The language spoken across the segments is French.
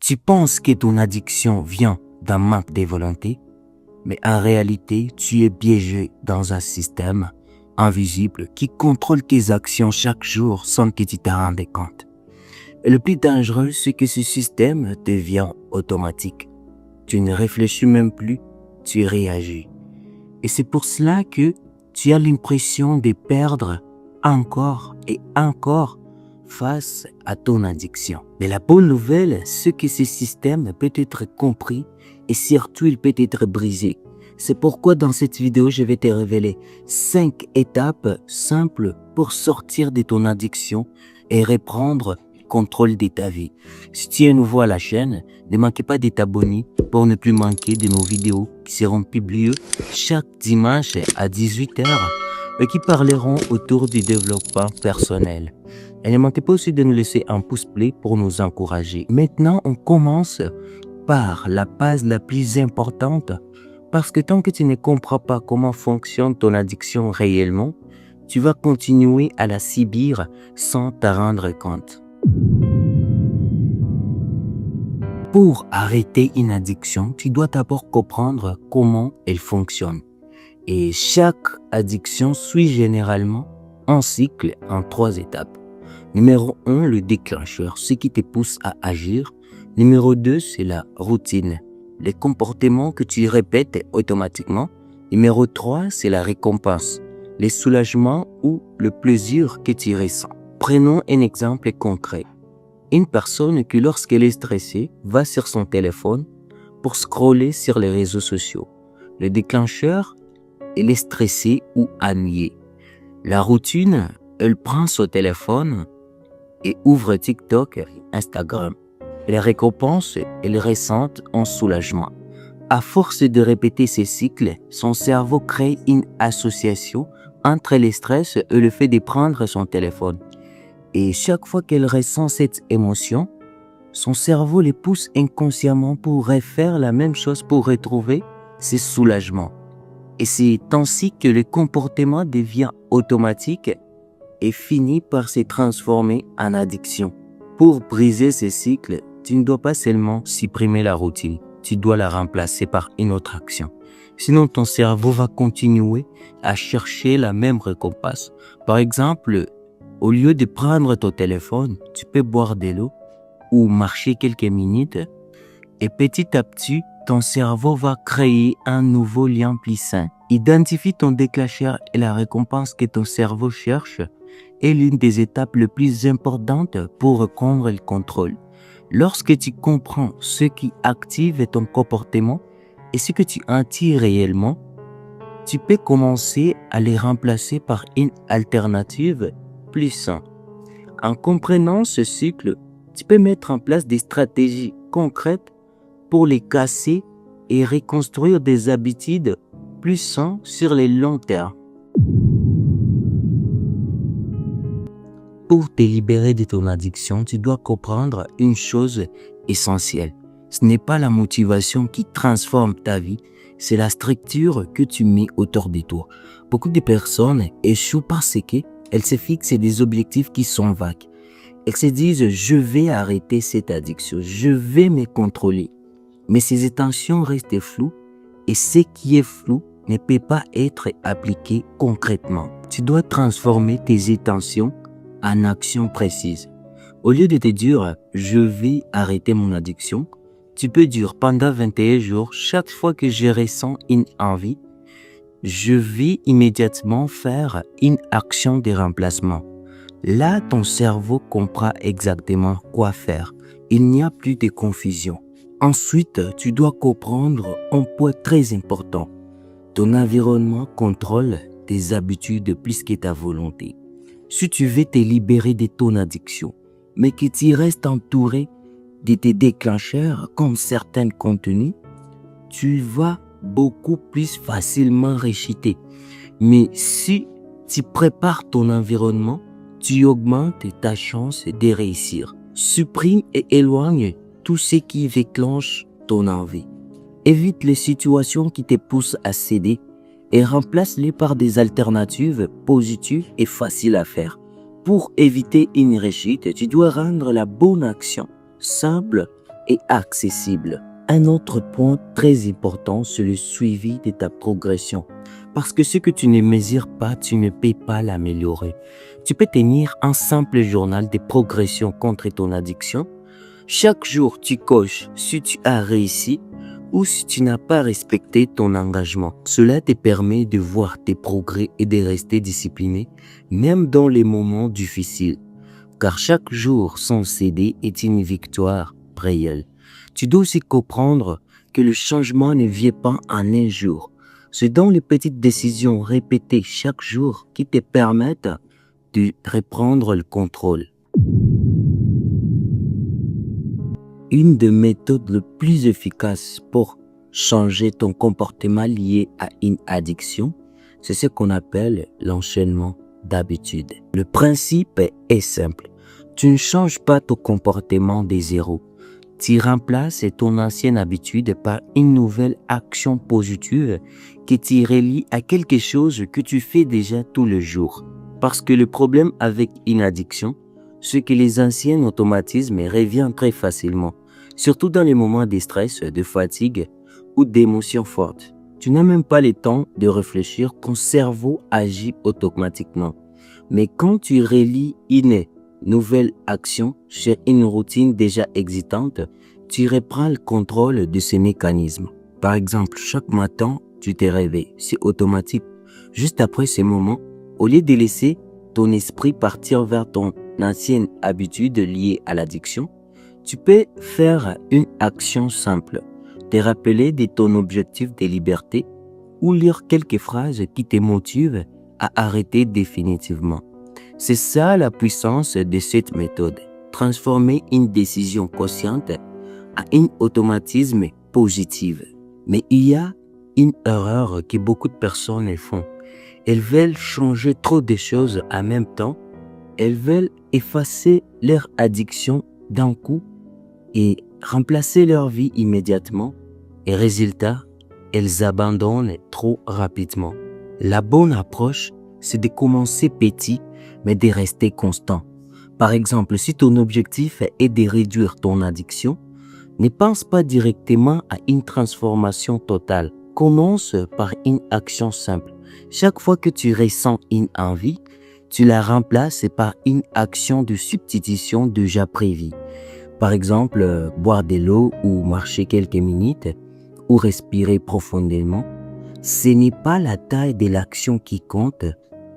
Tu penses que ton addiction vient d'un manque de volonté, mais en réalité, tu es piégé dans un système invisible qui contrôle tes actions chaque jour sans que tu t'en rendes compte. Et le plus dangereux, c'est que ce système devient automatique. Tu ne réfléchis même plus, tu réagis. Et c'est pour cela que tu as l'impression de perdre encore et encore face à ton addiction. Mais la bonne nouvelle, c'est que ce système peut être compris et surtout il peut être brisé. C'est pourquoi dans cette vidéo, je vais te révéler 5 étapes simples pour sortir de ton addiction et reprendre contrôle de ta vie. Si tu es nouveau à la chaîne, ne manquez pas de t'abonner pour ne plus manquer de nos vidéos qui seront publiées chaque dimanche à 18h et qui parleront autour du développement personnel. Et ne manquez pas aussi de nous laisser un pouce bleu pour nous encourager. Maintenant, on commence par la base la plus importante parce que tant que tu ne comprends pas comment fonctionne ton addiction réellement, tu vas continuer à la subir sans t'en rendre compte. Pour arrêter une addiction, tu dois d'abord comprendre comment elle fonctionne. Et chaque addiction suit généralement un cycle en 3 étapes. Numéro 1, le déclencheur, ce qui te pousse à agir. Numéro 2, c'est la routine, les comportements que tu répètes automatiquement. Numéro 3, c'est la récompense, les soulagements ou le plaisir que tu ressens. Prenons un exemple concret. Une personne qui, lorsqu'elle est stressée, va sur son téléphone pour scroller sur les réseaux sociaux. Le déclencheur, elle est stressée ou ennuyée. La routine, elle prend son téléphone et ouvre TikTok et Instagram. Les récompenses, elle ressent un soulagement. À force de répéter ces cycles, son cerveau crée une association entre le stress et le fait de prendre son téléphone. Et chaque fois qu'elle ressent cette émotion, son cerveau les pousse inconsciemment pour refaire la même chose pour retrouver ce soulagement. Et c'est ainsi que le comportement devient automatique et finit par se transformer en addiction. Pour briser ce cycle, tu ne dois pas seulement supprimer la routine, tu dois la remplacer par une autre action. Sinon, ton cerveau va continuer à chercher la même récompense. Par exemple, au lieu de prendre ton téléphone, tu peux boire de l'eau ou marcher quelques minutes et petit à petit, ton cerveau va créer un nouveau lien plus sain. Identifie ton déclencheur et la récompense que ton cerveau cherche est l'une des étapes les plus importantes pour reprendre le contrôle. Lorsque tu comprends ce qui active ton comportement et ce que tu en tires réellement, tu peux commencer à les remplacer par une alternative plus saine. En comprenant ce cycle, tu peux mettre en place des stratégies concrètes pour les casser et reconstruire des habitudes plus saines sur le long terme. Pour te libérer de ton addiction, tu dois comprendre une chose essentielle. Ce n'est pas la motivation qui transforme ta vie, c'est la structure que tu mets autour de toi. Beaucoup de personnes échouent parce qu'elles se fixent des objectifs qui sont vagues. Elles se disent « je vais arrêter cette addiction, je vais me contrôler ». Mais ces intentions restent floues et ce qui est flou ne peut pas être appliqué concrètement. Tu dois transformer tes intentions en actions précises. Au lieu de te dire « je vais arrêter mon addiction », tu peux dire pendant 21 jours, chaque fois que je ressens une envie, je vais immédiatement faire une action de remplacement. Là, ton cerveau comprend exactement quoi faire. Il n'y a plus de confusion. Ensuite, tu dois comprendre un point très important. Ton environnement contrôle tes habitudes plus que ta volonté. Si tu veux te libérer de ton addiction, mais que tu restes entouré de tes déclencheurs comme certains contenus, tu vas beaucoup plus facilement rechuter. Mais si tu prépares ton environnement, tu augmentes ta chance de réussir. Supprime et éloigne tout ce qui déclenche ton envie. Évite les situations qui te poussent à céder et remplace-les par des alternatives positives et faciles à faire. Pour éviter une rechute, tu dois rendre la bonne action simple et accessible. Un autre point très important, c'est le suivi de ta progression. Parce que ce que tu ne mesures pas, tu ne peux pas l'améliorer. Tu peux tenir un simple journal de progression contre ton addiction. Chaque jour, tu coches si tu as réussi ou si tu n'as pas respecté ton engagement. Cela te permet de voir tes progrès et de rester discipliné, même dans les moments difficiles. Car chaque jour sans céder est une victoire réelle. Tu dois aussi comprendre que le changement ne vient pas en un jour. C'est dans les petites décisions répétées chaque jour qui te permettent de reprendre le contrôle. Une des méthodes les plus efficaces pour changer ton comportement lié à une addiction, c'est ce qu'on appelle l'enchaînement d'habitudes. Le principe est simple. Tu ne changes pas ton comportement de zéro. Tu remplaces ton ancienne habitude par une nouvelle action positive qui te relie à quelque chose que tu fais déjà tous les jours. Parce que le problème avec une addiction, c'est que les anciens automatismes reviennent très facilement, surtout dans les moments de stress, de fatigue ou d'émotions fortes. Tu n'as même pas le temps de réfléchir, ton cerveau agit automatiquement. Mais quand tu relis une nouvelle action sur une routine déjà existante, tu reprends le contrôle de ces mécanismes. Par exemple, chaque matin, tu te réveilles, c'est automatique. Juste après ce moment, au lieu de laisser ton esprit partir vers ton ancienne habitude liée à l'addiction, tu peux faire une action simple, te rappeler de ton objectif de liberté ou lire quelques phrases qui te motivent à arrêter définitivement. C'est ça la puissance de cette méthode. Transformer une décision consciente à un automatisme positif. Mais il y a une erreur que beaucoup de personnes font. Elles veulent changer trop de choses en même temps. Elles veulent effacer leur addiction d'un coup et remplacer leur vie immédiatement. Et résultat, elles abandonnent trop rapidement. La bonne approche, c'est de commencer petit, mais de rester constant. Par exemple, si ton objectif est de réduire ton addiction, ne pense pas directement à une transformation totale. Commence par une action simple. Chaque fois que tu ressens une envie, tu la remplaces par une action de substitution déjà prévue. Par exemple, boire de l'eau ou marcher quelques minutes ou respirer profondément. Ce n'est pas la taille de l'action qui compte,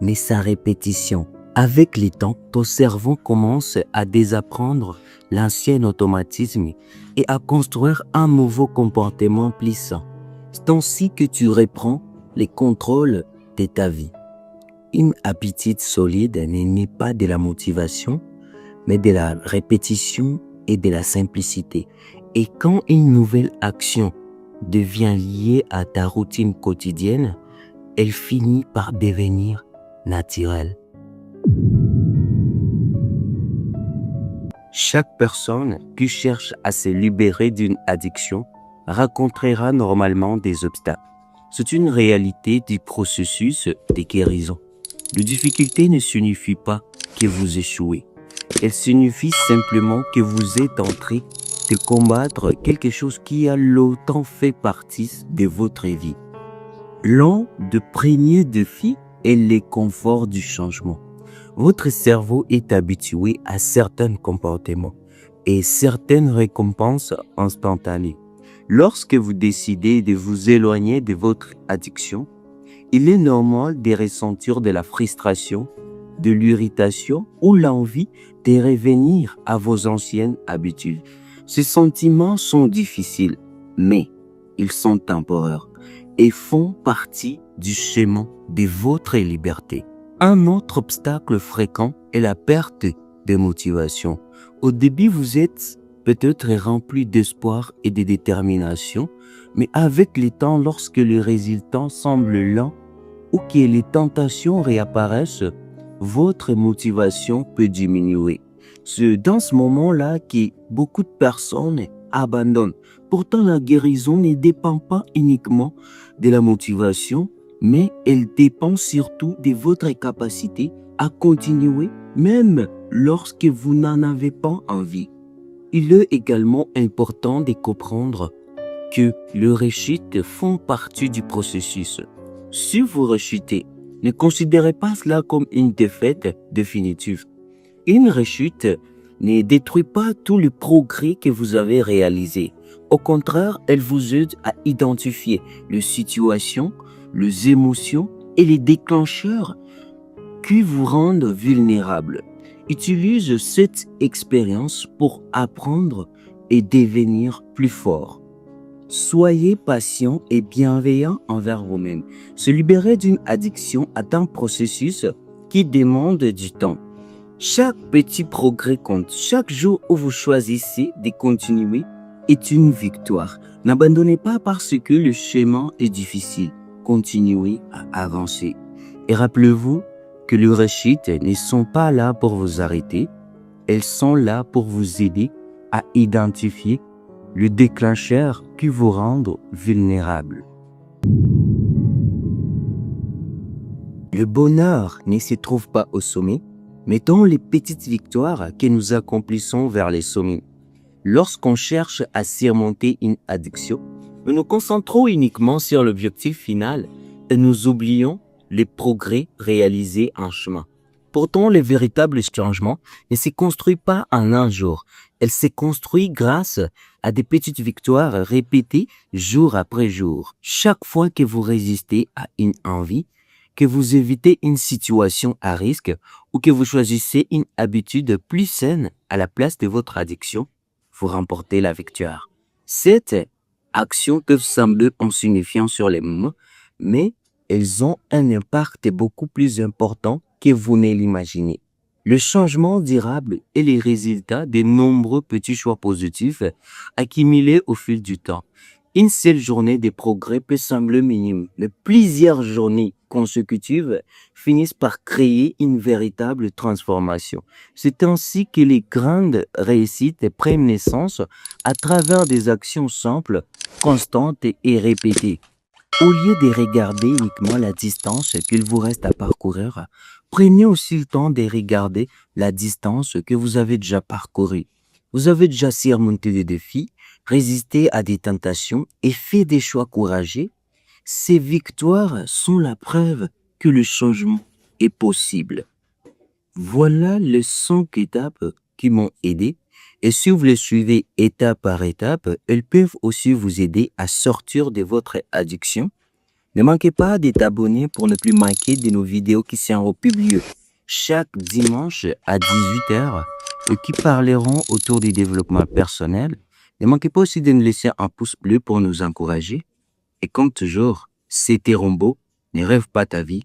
mais sa répétition. Avec le temps, ton cerveau commence à désapprendre l'ancien automatisme et à construire un nouveau comportement plus sain. C'est ainsi que tu reprends le contrôle de ta vie. Une habitude solide n'est pas de la motivation, mais de la répétition et de la simplicité. Et quand une nouvelle action devient liée à ta routine quotidienne, elle finit par devenir naturelle. Chaque personne qui cherche à se libérer d'une addiction rencontrera normalement des obstacles. C'est une réalité du processus de guérison. La difficulté ne signifie pas que vous échouez. Elle signifie simplement que vous êtes en train de combattre quelque chose qui a longtemps fait partie de votre vie. L'un des premiers défis est le confort du changement. Votre cerveau est habitué à certains comportements et certaines récompenses instantanées. Lorsque vous décidez de vous éloigner de votre addiction, il est normal de ressentir de la frustration, de l'irritation ou l'envie de revenir à vos anciennes habitudes. Ces sentiments sont difficiles, mais ils sont temporaires et font partie du chemin de votre liberté. Un autre obstacle fréquent est la perte de motivation. Au début, vous êtes peut-être rempli d'espoir et de détermination, mais avec le temps, lorsque les résultats semblent lents ou que les tentations réapparaissent, votre motivation peut diminuer. C'est dans ce moment-là que beaucoup de personnes abandonnent. Pourtant, la guérison ne dépend pas uniquement de la motivation, mais elle dépend surtout de votre capacité à continuer, même lorsque vous n'en avez pas envie. Il est également important de comprendre que les rechutes font partie du processus. Si vous rechutez, ne considérez pas cela comme une défaite définitive. Une rechute ne détruit pas tout le progrès que vous avez réalisé. Au contraire, elle vous aide à identifier les situations, les émotions et les déclencheurs qui vous rendent vulnérable. Utilisez cette expérience pour apprendre et devenir plus fort. Soyez patient et bienveillant envers vous-même. Se libérer d'une addiction est un processus qui demande du temps. Chaque petit progrès compte. Chaque jour où vous choisissez de continuer est une victoire. N'abandonnez pas parce que le chemin est difficile. Continuez à avancer. Et rappelez-vous que les rechutes ne sont pas là pour vous arrêter. Elles sont là pour vous aider à identifier le déclencheur qui vous rend vulnérable. Le bonheur ne se trouve pas au sommet, mais dans les petites victoires que nous accomplissons vers les sommets. Lorsqu'on cherche à surmonter une addiction, nous nous concentrons uniquement sur l'objectif final et nous oublions les progrès réalisés en chemin. Pourtant, le véritable changement ne se construit pas en un jour. Elle se construit grâce à des petites victoires répétées jour après jour. Chaque fois que vous résistez à une envie, que vous évitez une situation à risque ou que vous choisissez une habitude plus saine à la place de votre addiction, vous remportez la victoire. Cette action peut sembler insignifiante sur les moments, mais elles ont un impact beaucoup plus important que vous ne l'imaginez. Le changement durable est le résultat de nombreux petits choix positifs accumulés au fil du temps. Une seule journée de progrès peut sembler minime, mais plusieurs journées consécutives finissent par créer une véritable transformation. C'est ainsi que les grandes réussites prennent naissance à travers des actions simples, constantes et répétées. Au lieu de regarder uniquement la distance qu'il vous reste à parcourir, prenez aussi le temps de regarder la distance que vous avez déjà parcourue. Vous avez déjà surmonté des défis, résisté à des tentations et fait des choix courageux. Ces victoires sont la preuve que le changement est possible. Voilà les 5 étapes qui m'ont aidé. Et si vous les suivez étape par étape, elles peuvent aussi vous aider à sortir de votre addiction. Ne manquez pas de t'abonner pour ne plus manquer de nos vidéos qui seront publiées chaque dimanche à 18h et qui parleront autour du développement personnel. Ne manquez pas aussi de nous laisser un pouce bleu pour nous encourager. Et comme toujours, c'était Rombo. Ne rêve pas ta vie,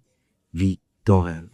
vis ton rêve.